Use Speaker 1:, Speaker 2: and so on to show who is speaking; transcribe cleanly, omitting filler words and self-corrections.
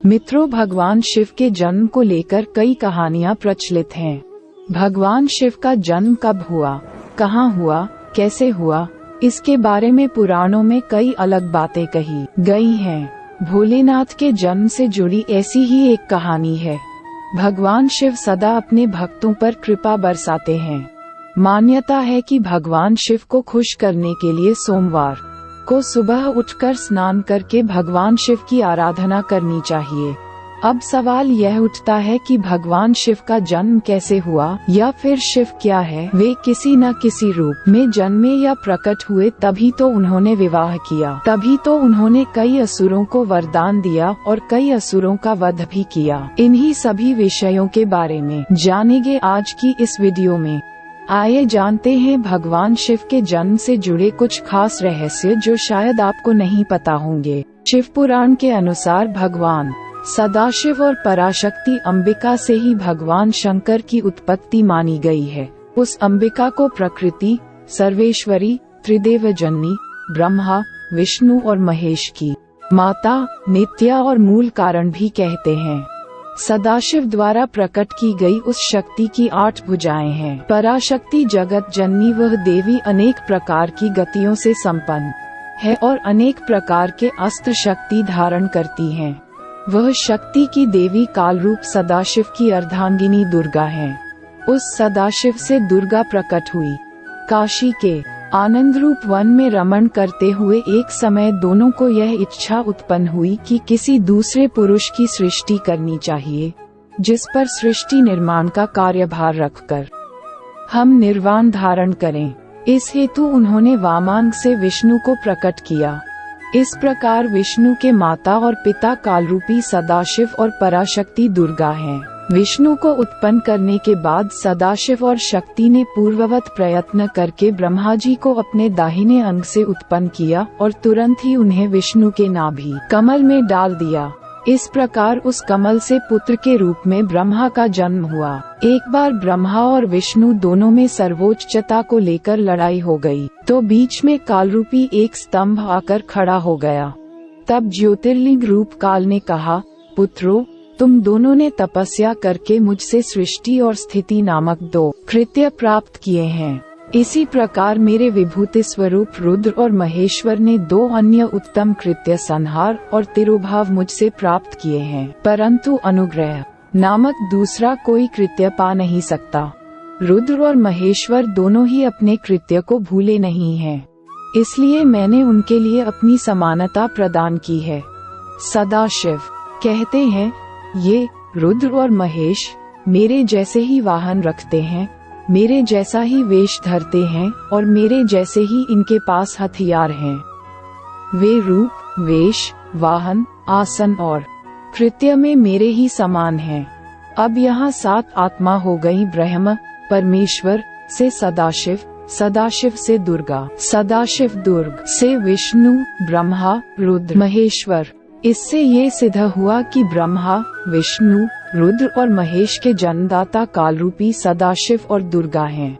Speaker 1: मित्रों, भगवान शिव के जन्म को लेकर कई कहानियां प्रचलित हैं। भगवान शिव का जन्म कब हुआ, कहाँ हुआ, कैसे हुआ, इसके बारे में पुराणों में कई अलग बातें कही गई हैं। भोलेनाथ के जन्म से जुड़ी ऐसी ही एक कहानी है। भगवान शिव सदा अपने भक्तों पर कृपा बरसाते हैं। मान्यता है कि भगवान शिव को खुश करने के लिए सोमवार को सुबह उठकर स्नान करके भगवान शिव की आराधना करनी चाहिए। अब सवाल यह उठता है कि भगवान शिव का जन्म कैसे हुआ, या फिर शिव क्या है। वे किसी न किसी रूप में जन्मे या प्रकट हुए, तभी तो उन्होंने विवाह किया, तभी तो उन्होंने कई असुरों को वरदान दिया और कई असुरों का वध भी किया। इन्हीं सभी विषयों के बारे में जानेंगे आज की इस वीडियो में। आइए जानते हैं भगवान शिव के जन्म से जुड़े कुछ खास रहस्य जो शायद आपको नहीं पता होंगे। शिव पुराण के अनुसार भगवान सदाशिव और पराशक्ति अंबिका से ही भगवान शंकर की उत्पत्ति मानी गई है। उस अंबिका को प्रकृति, सर्वेश्वरी, त्रिदेव जननी, ब्रह्मा, विष्णु और महेश की माता, नित्या और मूल कारण भी कहते हैं। सदाशिव द्वारा प्रकट की गई उस शक्ति की 8 भुजाएं हैं। पराशक्ति जगत जननी, वह देवी अनेक प्रकार की गतियों से संपन्न है और अनेक प्रकार के अस्त्र शक्ति धारण करती हैं। वह शक्ति की देवी कालरूप सदाशिव की अर्धांगिनी दुर्गा है। उस सदाशिव से दुर्गा प्रकट हुई। काशी के आनंद रूप वन में रमण करते हुए एक समय दोनों को यह इच्छा उत्पन्न हुई कि किसी दूसरे पुरुष की सृष्टि करनी चाहिए, जिस पर सृष्टि निर्माण का कार्यभार रखकर हम निर्वाण धारण करें। इस हेतु उन्होंने वामांग से विष्णु को प्रकट किया। इस प्रकार विष्णु के माता और पिता कालरूपी सदाशिव और पराशक्ति दुर्गा हैं। विष्णु को उत्पन्न करने के बाद सदाशिव और शक्ति ने पूर्ववत प्रयत्न करके ब्रह्मा जी को अपने दाहिने अंग से उत्पन्न किया और तुरंत ही उन्हें विष्णु के नाभि कमल में डाल दिया। इस प्रकार उस कमल से पुत्र के रूप में ब्रह्मा का जन्म हुआ। एक बार ब्रह्मा और विष्णु दोनों में सर्वोच्चता को लेकर लड़ाई हो गई, तो बीच में कालरूपी एक स्तंभ आकर खड़ा हो गया। तब ज्योतिर्लिंग रूप काल ने कहा, पुत्रों, तुम दोनों ने तपस्या करके मुझसे सृष्टि और स्थिति नामक 2 कृत्य प्राप्त किए हैं। इसी प्रकार मेरे विभूति स्वरूप रुद्र और महेश्वर ने 2 अन्य उत्तम कृत्य संहार और तिरुभाव मुझसे प्राप्त किए हैं, परंतु अनुग्रह नामक दूसरा कोई कृत्य पा नहीं सकता। रुद्र और महेश्वर दोनों ही अपने कृत्य को भूले नहीं हैं, इसलिए मैंने उनके लिए अपनी समानता प्रदान की है। सदाशिव कहते हैं, ये रुद्र और महेश मेरे जैसे ही वाहन रखते हैं, मेरे जैसा ही वेश धरते हैं और मेरे जैसे ही इनके पास हथियार हैं। वे रूप, वेश, वाहन, आसन और कृत्य में मेरे ही समान हैं। अब यहाँ 7 आत्मा हो गई। ब्रह्म परमेश्वर से सदाशिव, सदाशिव से दुर्गा, सदाशिव दुर्ग से विष्णु, ब्रह्मा, रुद्र, महेश्वर। इससे ये सिद्ध हुआ कि ब्रह्मा, विष्णु, रुद्र और महेश के जन्मदाता कालरूपी सदाशिव और दुर्गा हैं।